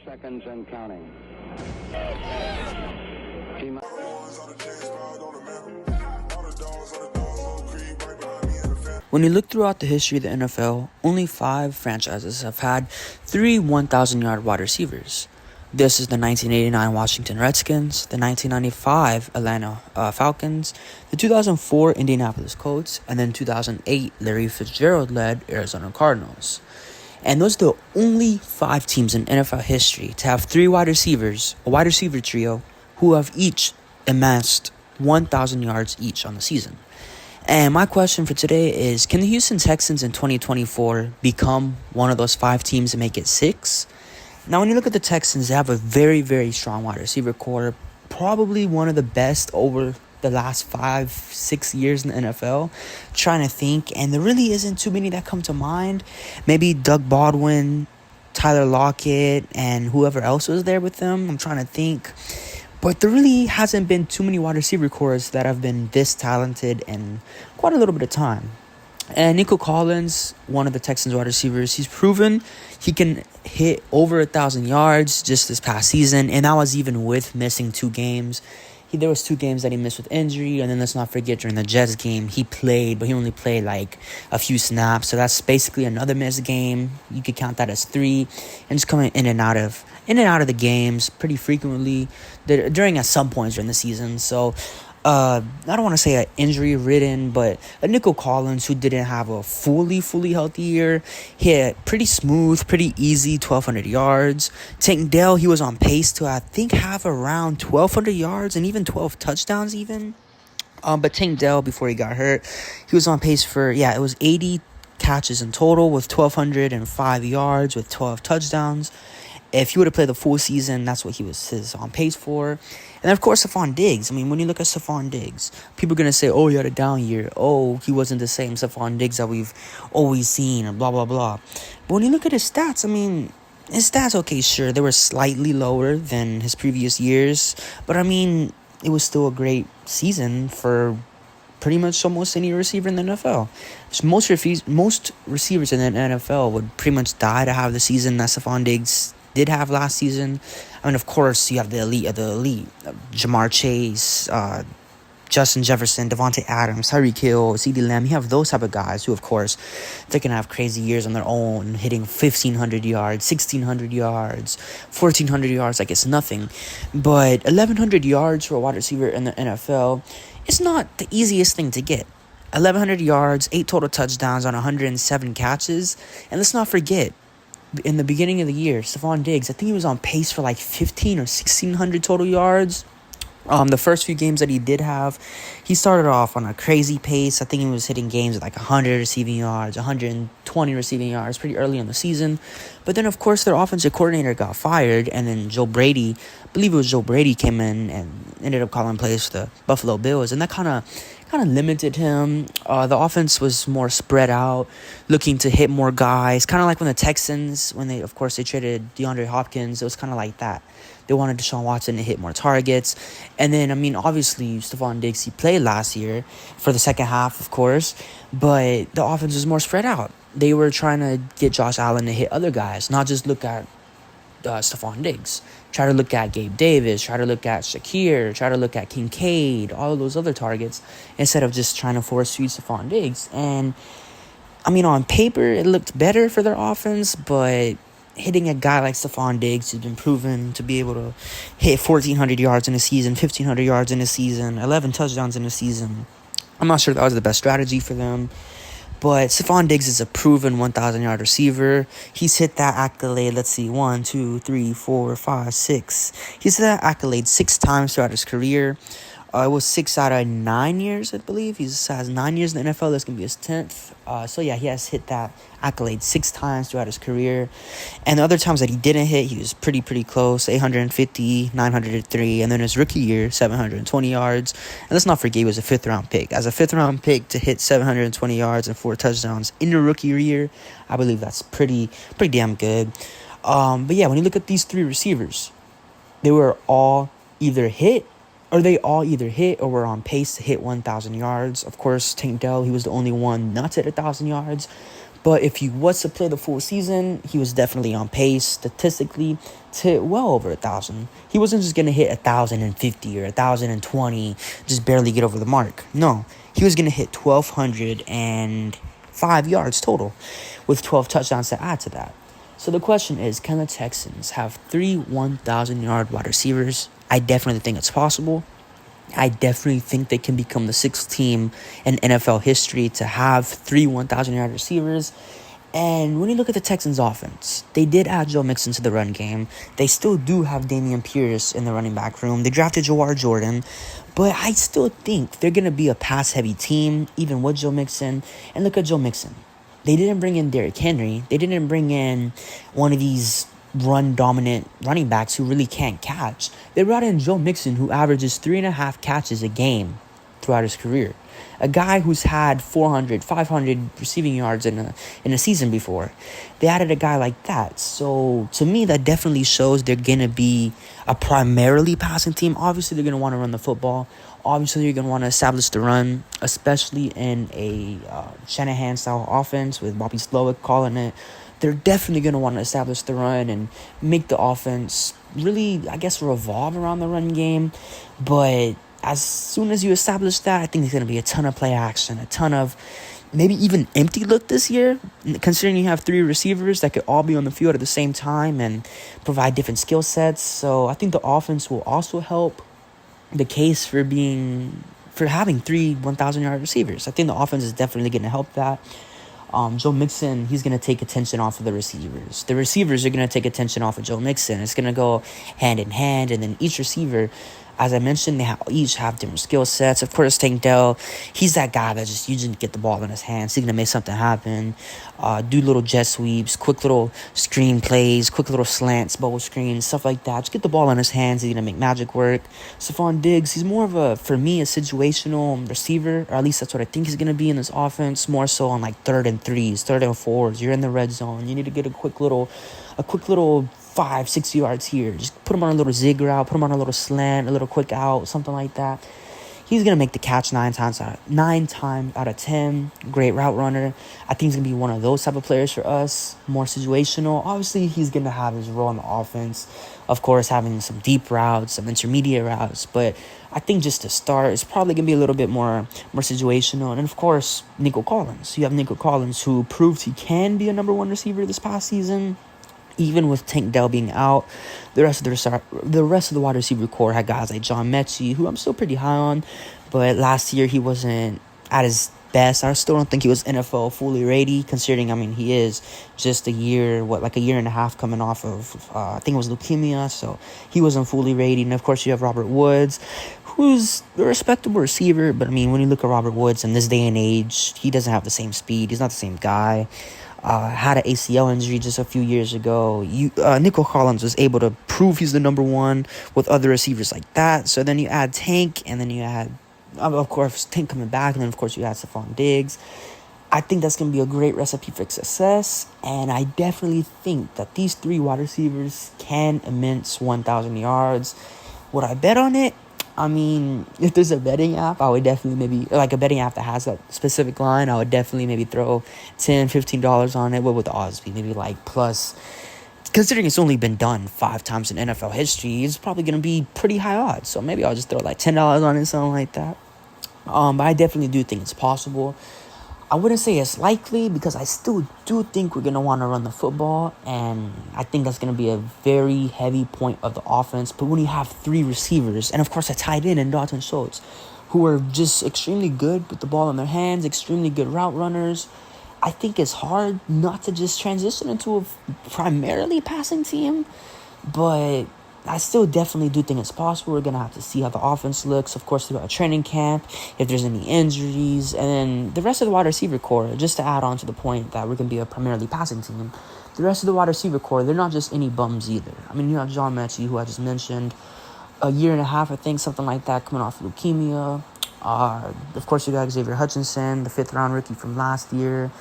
seconds and counting. When you look throughout the history of the NFL, only 5 franchises have had 3 1,000-yard wide receivers. This is the 1989 Washington Redskins, the 1995 Atlanta Falcons, the 2004 Indianapolis Colts, and then 2008 Larry Fitzgerald-led Arizona Cardinals. And those are the only 5 teams in NFL history to have 3 wide receivers, a wide receiver trio, who have each amassed 1,000 yards each on the season. And my question for today is, can the Houston Texans in 2024 become one of those 5 teams and make it 6? Now, when you look at the Texans, they have a very, very strong wide receiver core, probably one of the best over the last 5-6 years in the NFL. Trying to think, and there really isn't too many that come to mind. Maybe Doug Baldwin, Tyler Lockett, and whoever else was there with them. I'm trying to think. But there really hasn't been too many wide receiver cores that have been this talented in quite a little bit of time. And Nico Collins, one of the Texans wide receivers, he's proven he can hit over 1,000 yards just this past season, and that was even with missing 2 games. There was 2 games that he missed with injury, and then let's not forget during the Jets game, he played, but he only played like a few snaps, so that's basically another missed game. You could count that as 3, and just coming in and out of the games pretty frequently during at some points during the season. So I don't want to say injury-ridden, but a Nico Collins who didn't have a fully healthy year hit pretty smooth, pretty easy 1,200 yards. Tank Dell, he was on pace to, I think, have around 1,200 yards and even 12 touchdowns even. But Tank Dell, before he got hurt, he was on pace for, it was 80 catches in total with 1,205 yards with 12 touchdowns. If he would have played the full season, that's what he was on pace for. And then, of course, Stephon Diggs. I mean, when you look at Stephon Diggs, people are going to say, oh, he had a down year. Oh, he wasn't the same Stephon Diggs that we've always seen, and blah, blah, blah. But when you look at his stats, I mean, his stats, okay, sure, they were slightly lower than his previous years. But, I mean, it was still a great season for pretty much almost any receiver in the NFL. So most receivers in the NFL would pretty much die to have the season that Stephon Diggs did have last season. I mean, of course, you have the elite of the elite. Jamar Chase, Justin Jefferson, Devontae Adams, Tyreek Hill, CeeDee Lamb. You have those type of guys who, of course, they can have crazy years on their own, hitting 1,500 yards, 1,600 yards, 1,400 yards like it's nothing. But 1,100 yards for a wide receiver in the NFL is not the easiest thing to get. 1,100 yards, 8 total touchdowns on 107 catches. And let's not forget, in the beginning of the year, Stephon Diggs, I think he was on pace for like 1,500 or 1,600 total yards. The first few games that he did have, he started off on a crazy pace. I think he was hitting games with like 100 receiving yards, 120 receiving yards pretty early in the season. But then, of course, their offensive coordinator got fired, and then Joe Brady, I believe it was Joe Brady, came in and ended up calling plays for the Buffalo Bills, and that kind of limited him. The offense was more spread out, looking to hit more guys. Kind of like when the Texans, when they traded DeAndre Hopkins, it was kind of like that. They wanted Deshaun Watson to hit more targets. And then, I mean, obviously, Stephon Diggs, he played last year for the second half, of course, but the offense was more spread out. They were trying to get Josh Allen to hit other guys, not just look at Stephon Diggs. Try to look at Gabe Davis, try to look at Shakir, try to look at Kincaid, all of those other targets, instead of just trying to force feed Stephon Diggs. And, I mean, on paper, it looked better for their offense, but hitting a guy like Stephon Diggs, who's been proven to be able to hit 1,400 yards in a season, 1,500 yards in a season, 11 touchdowns in a season, I'm not sure that was the best strategy for them. But Stephon Diggs is a proven 1,000-yard receiver. He's hit that accolade, let's see, 1, 2, 3, 4, 5, 6. He's hit that accolade 6 times throughout his career. It was 6 out of 9 years, I believe. He has 9 years in the NFL. That's going to be his 10th. So, yeah, he has hit that accolade 6 times throughout his career. And the other times that he didn't hit, he was pretty close. 850, 903. And then his rookie year, 720 yards. And let's not forget, he was a 5th-round pick. As a 5th-round pick to hit 720 yards and 4 touchdowns in your rookie year, I believe that's pretty damn good. But, yeah, when you look at these 3 receivers, they were all either hit or were on pace to hit 1,000 yards. Of course, Tank Dell, he was the only one not to hit 1,000 yards. But if he was to play the full season, he was definitely on pace statistically to hit well over 1,000. He wasn't just going to hit 1,050 or 1,020, just barely get over the mark. No, he was going to hit 1,205 yards total with 12 touchdowns to add to that. So the question is, can the Texans have three 1,000-yard wide receivers? I definitely think it's possible. I definitely think they can become the sixth team in NFL history to have three 1,000-yard receivers. And when you look at the Texans offense, they did add Joe Mixon to the run game. They still do have Dameon Pierce in the running back room. They drafted Jawar Jordan. But I still think they're going to be a pass-heavy team, even with Joe Mixon. And look at Joe Mixon. They didn't bring in Derrick Henry. They didn't bring in one of these run-dominant running backs who really can't catch. They brought in Joe Mixon, who averages 3.5 catches a game throughout his career. A guy who's had 400, 500 receiving yards in a season before. They added a guy like that. So, to me, that definitely shows they're going to be a primarily passing team. Obviously, they're going to want to run the football. Obviously, you're going to want to establish the run, especially in a Shanahan-style offense with Bobby Slowick calling it. They're definitely going to want to establish the run and make the offense really, I guess, revolve around the run game. But as soon as you establish that, I think there's going to be a ton of play action, a ton of maybe even empty look this year, considering you have three receivers that could all be on the field at the same time and provide different skill sets. So I think the offense will also help the case for having three 1,000-yard receivers. I think the offense is definitely going to help that. Joe Mixon, he's going to take attention off of the receivers. The receivers are going to take attention off of Joe Mixon. It's going to go hand in hand, and then each receiver, as I mentioned, they each have different skill sets. Of course, Tank Dell, he's that guy that just usually get the ball in his hands. He's going to make something happen, do little jet sweeps, quick little screen plays, quick little slants, bubble screens, stuff like that. Just get the ball in his hands. He's going to make magic work. Stephon Diggs, he's more of for me, a situational receiver, or at least that's what I think he's going to be in this offense, more so on like 3rd and 3s, 3rd and 4s. You're in the red zone. You need to get a quick little 5-6 yards here. Just put him on a little zig route, put him on a little slant, a little quick out, something like that. He's going to make the catch 9 times out of 10. Great route runner. I think he's going to be one of those type of players for us. More situational. Obviously, he's going to have his role in the offense. Of course, having some deep routes, some intermediate routes. But I think just to start, it's probably going to be a little bit more situational. And, of course, Nico Collins. You have Nico Collins, who proved he can be a number one receiver this past season. Even with Tank Dell being out, the rest of the wide receiver core had guys like John Mechie, who I'm still pretty high on, but last year he wasn't at his best. I still don't think he was NFL fully ready, considering, he is just a year and a half coming off of, I think it was leukemia, so he wasn't fully ready. And, of course, you have Robert Woods, who's a respectable receiver, but, when you look at Robert Woods in this day and age, he doesn't have the same speed. He's not the same guy. Had an ACL injury just a few years ago. Nico Collins was able to prove he's the number one with other receivers like that. So then you add Tank, and then you add, of course, Tank coming back, and then, of course, you add Stephon Diggs. I think that's going to be a great recipe for success, and I definitely think that these three wide receivers can immense 1,000 yards. Would I bet on it? If there's a betting app, I would definitely maybe, like a betting app that has that specific line, I would definitely maybe throw $10, $15 on it. What would the odds be? Maybe like plus, considering it's only been done 5 times in NFL history, it's probably going to be pretty high odds. So maybe I'll just throw like $10 on it, something like that. But I definitely do think it's possible. I wouldn't say it's likely because I still do think we're going to want to run the football, and I think that's going to be a very heavy point of the offense. But when you have 3 receivers, and of course a tight end in Dalton Schultz, who are just extremely good with the ball in their hands, extremely good route runners, I think it's hard not to just transition into a primarily passing team. But I still definitely do think it's possible. We're going to have to see how the offense looks. Of course, throughout training camp, if there's any injuries. And then the rest of the wide receiver core, just to add on to the point that we're going to be a primarily passing team, the rest of the wide receiver core, they're not just any bums either. You have John Mechie, who I just mentioned, a year and a half, I think, something like that, coming off leukemia. Of course, you got Xavier Hutchinson, the 5th-round rookie from last year.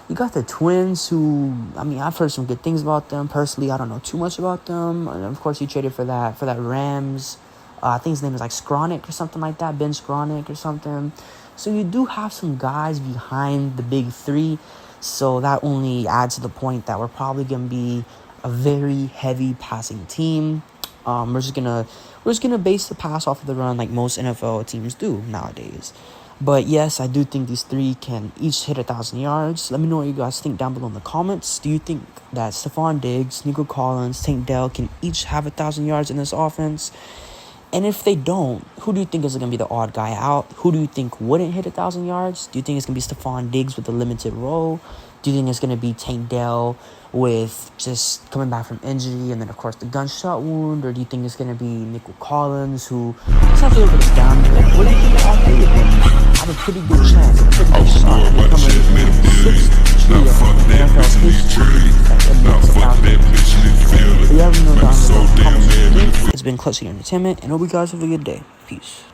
You got the Twins, who, I've heard some good things about them. Personally, I don't know too much about them. And, of course, you traded for that Rams. I think his name is like Skronik or something like that, Ben Skronik or something. So you do have some guys behind the big 3 So that only adds to the point that we're probably going to be a very heavy passing team. We're just gonna base the pass off of the run like most NFL teams do nowadays. But yes, I do think these three can each hit 1,000 yards. Let me know what you guys think down below in the comments. Do you think that Stephon Diggs, Nico Collins, Tank Dell can each have 1,000 yards in this offense? And if they don't, who do you think is going to be the odd guy out? Who do you think wouldn't hit 1,000 yards? Do you think it's going to be Stephon Diggs with a limited role? Do you think it's going to be Tank Dell with just coming back from injury and then, of course, the gunshot wound? Or do you think it's going to be Nico Collins who just has a little bit of downgrade? What do you think all three of them have a pretty good chance, a pretty good shot at becoming sixth trio in NFL history that admits 1,000 yards? But you have to know down below how much you think. It's been Clutchy Entertainment, and hope you guys have a good day. Peace.